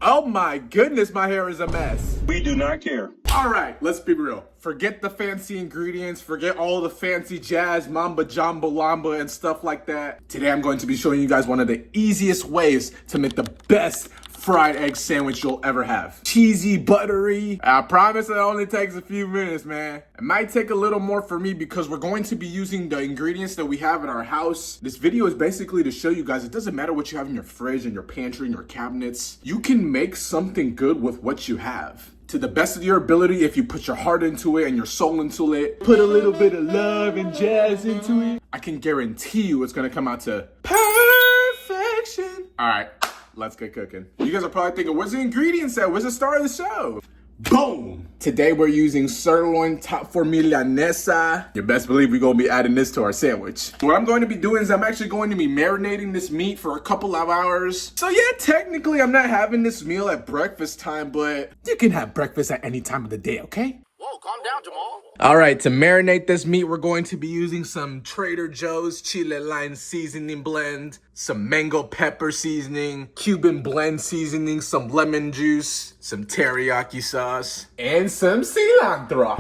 Oh my goodness, my hair is a mess. We do not care. All right, let's be real. Forget the fancy ingredients, forget all the fancy jazz, mamba, jumbo, lamba, and stuff like that. Today I'm going to be showing you guys one of the easiest ways to make the best fried egg sandwich you'll ever have. Cheesy, buttery. I promise it only takes a few minutes, man. It might take a little more for me because we're going to be using the ingredients that we have in our house. This video is basically to show you guys it doesn't matter what you have in your fridge and your pantry and your cabinets. You can make something good with what you have. To the best of your ability, if you put your heart into it and your soul into it, put a little bit of love and jazz into it, I can guarantee you it's gonna come out to perfection. All right, let's get cooking. You guys are probably thinking, where's the ingredients at? Where's the star of the show? Boom! Today we're using sirloin top for milanesa. You best believe we're gonna be adding this to our sandwich. What I'm going to be doing is I'm actually going to be marinating this meat for a couple of hours. So yeah, technically I'm not having this meal at breakfast time, but you can have breakfast at any time of the day, okay? Whoa, calm down, Jamal. All right, to marinate this meat, we're going to be using some Trader Joe's chile lime seasoning blend, some mango pepper seasoning, Cuban blend seasoning, some lemon juice, some teriyaki sauce, and some cilantro.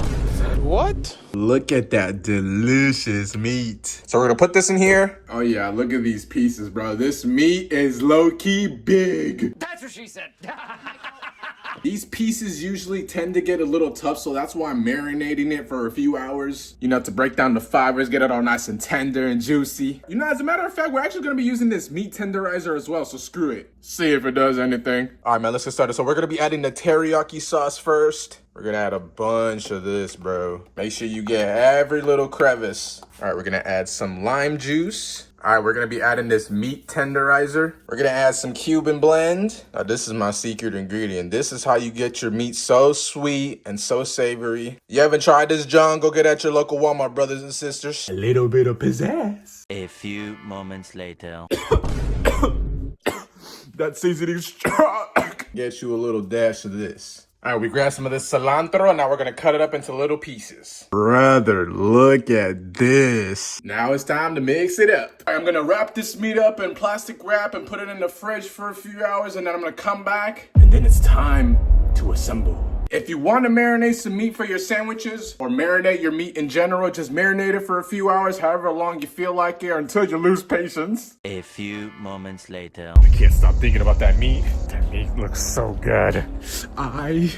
What? Look at that delicious meat. So we're gonna put this in here. Oh yeah, look at these pieces, bro. This meat is low-key big. That's what she said. These pieces usually tend to get a little tough, so that's why I'm marinating it for a few hours. You know, to break down the fibers, get it all nice and tender and juicy. You know, as a matter of fact, we're actually gonna be using this meat tenderizer as well, so screw it. See if it does anything. All right, man, let's get started. So we're gonna be adding the teriyaki sauce first. We're gonna add a bunch of this, bro. Make sure you get every little crevice. All right, we're gonna add some lime juice. All right, we're gonna be adding this meat tenderizer. We're gonna add some Cuban blend. Now, this is my secret ingredient. This is how you get your meat so sweet and so savory. You haven't tried this, John? Go get at your local Walmart, brothers and sisters. A little bit of pizzazz. A few moments later. That seasoning strong. Get you a little dash of this. All right, we grab some of this cilantro, and now we're gonna cut it up into little pieces. Brother, look at this. Now it's time to mix it up. All right, I'm gonna wrap this meat up in plastic wrap and put it in the fridge for a few hours, and then I'm gonna come back, and then it's time to assemble. If you want to marinate some meat for your sandwiches, or marinate your meat in general, just marinate it for a few hours, however long you feel like it, or until you lose patience. A few moments later. I can't stop thinking about that meat. That meat looks so good. I need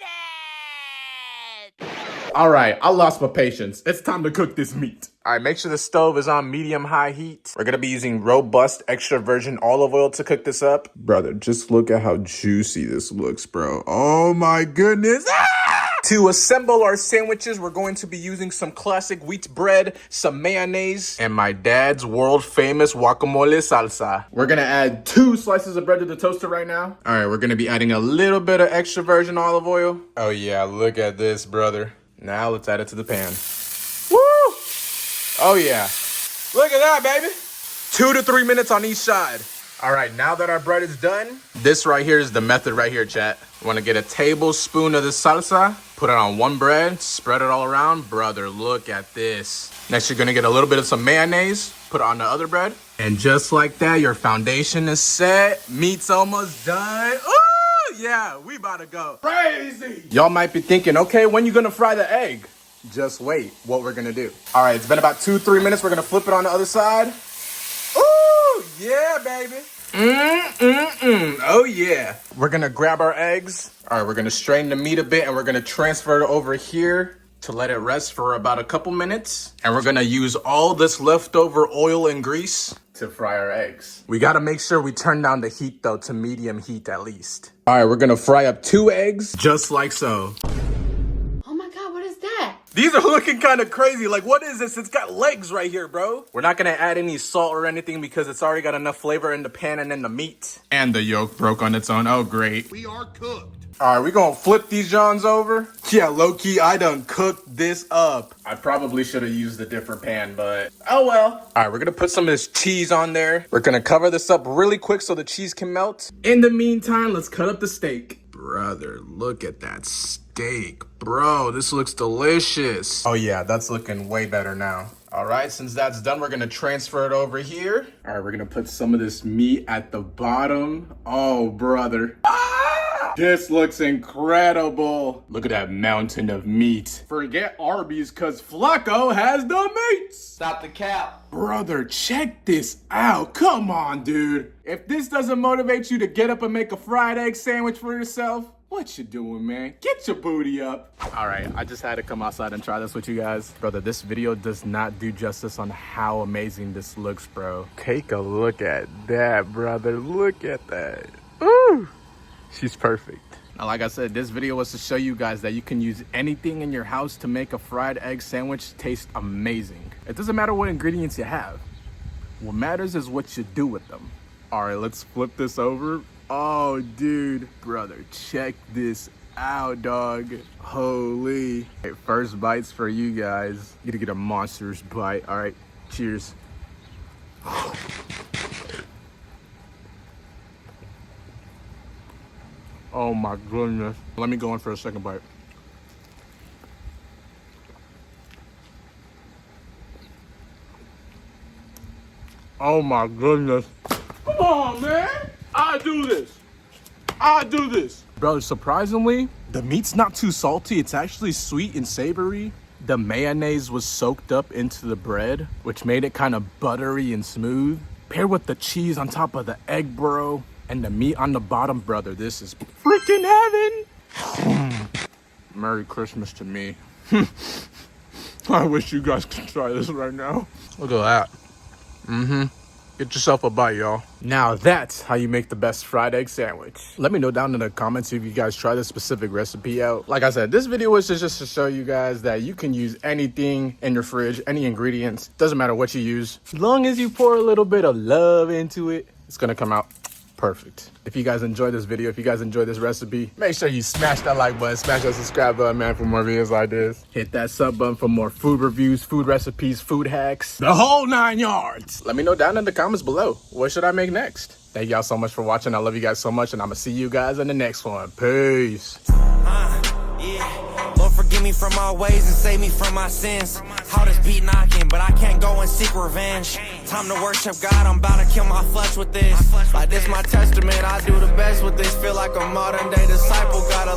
it! All right, I lost my patience. It's time to cook this meat. All right, make sure the stove is on medium-high heat. We're gonna be using robust extra virgin olive oil to cook this up. Brother, just look at how juicy this looks, bro. Oh my goodness. To assemble our sandwiches, we're going to be using some classic wheat bread, some mayonnaise, and my dad's world-famous guacamole salsa. We're gonna add 2 slices of bread to the toaster right now. All right, we're gonna be adding a little bit of extra virgin olive oil. Oh yeah, look at this, brother. Now let's add it to the pan. Woo! Oh yeah, look at that, baby. 2 to 3 minutes on each side. All right, now that our bread is done, this right here is the method right here, chat. You wanna get a tablespoon of the salsa, put it on one bread, spread it all around. Brother, look at this. Next, you're gonna get a little bit of some mayonnaise, put it on the other bread. And just like that, your foundation is set. Meat's almost done. Ooh, yeah, we about to go crazy. Y'all might be thinking, okay, when you gonna fry the egg? Just wait, what we're gonna do. All right, it's been about 2-3 minutes. We're gonna flip it on the other side. Ooh, yeah, baby. Oh yeah. We're gonna grab our eggs. All right, we're gonna strain the meat a bit and we're gonna transfer it over here to let it rest for about a couple minutes. And we're gonna use all this leftover oil and grease to fry our eggs. We gotta make sure we turn down the heat though to medium heat at least. All right, we're gonna fry up 2 eggs just like so. These are looking kind of crazy. Like, what is this? It's got legs right here, bro. We're not gonna add any salt or anything because it's already got enough flavor in the pan and in the meat. And the yolk broke on its own. Oh, great. We are cooked. All right, we're gonna flip these Johns over. Yeah, low-key, I done cooked this up. I probably should have used a different pan, but oh well. All right, we're gonna put some of this cheese on there. We're gonna cover this up really quick so the cheese can melt. In the meantime, let's cut up the steak. Brother, look at that steak. Bro, this looks delicious. Oh yeah, that's looking way better now. All right, since that's done, we're gonna transfer it over here. All right, we're gonna put some of this meat at the bottom. Oh, brother. Ah! This looks incredible. Look at that mountain of meat. Forget Arby's, cause Flacco has the meats. Stop the cap. Brother, check this out. Come on, dude. If this doesn't motivate you to get up and make a fried egg sandwich for yourself, what you doing, man? Get your booty up. All right, I just had to come outside and try this with you guys. Brother, this video does not do justice on how amazing this looks, bro. Take a look at that, brother. Look at that. Ooh, she's perfect. Now, like I said, this video was to show you guys that you can use anything in your house to make a fried egg sandwich taste amazing. It doesn't matter what ingredients you have. What matters is what you do with them. All right, let's flip this over. Oh, dude, brother, check this out, dog. Holy. Okay, first bites for you guys. You gotta get a monstrous bite. All right, cheers. Oh my goodness. Let me go in for a second bite. Oh my goodness. Come on, man. I do this. Bro, surprisingly, the meat's not too salty. It's actually sweet and savory. The mayonnaise was soaked up into the bread, which made it kind of buttery and smooth. Paired with the cheese on top of the egg, bro, and the meat on the bottom, brother, this is freaking heaven. Merry Christmas to me. I wish you guys could try this right now. Look at that. Get yourself a bite, y'all. Now that's how you make the best fried egg sandwich. Let me know down in the comments if you guys try this specific recipe out. Like I said, this video was just to show you guys that you can use anything in your fridge, any ingredients. Doesn't matter what you use. As long as you pour a little bit of love into it, it's gonna come out perfect. If you guys enjoyed this video, if you guys enjoyed this recipe, make sure you smash that like button, smash that subscribe button, man, for more videos like this. Hit that sub button for more food reviews, food recipes, food hacks, the whole 9 yards. Let me know down in the comments below, what should I make next? Thank y'all so much for watching. I love you guys so much, and I'm gonna see you guys in the next one. Peace. Lord, forgive me from my ways and save me from my sins. How this beat knocking, but I can't go and seek revenge. Time to worship God, I'm about to kill my flesh with this. Like this my testament, I do the best with this. Feel like a modern day disciple, gotta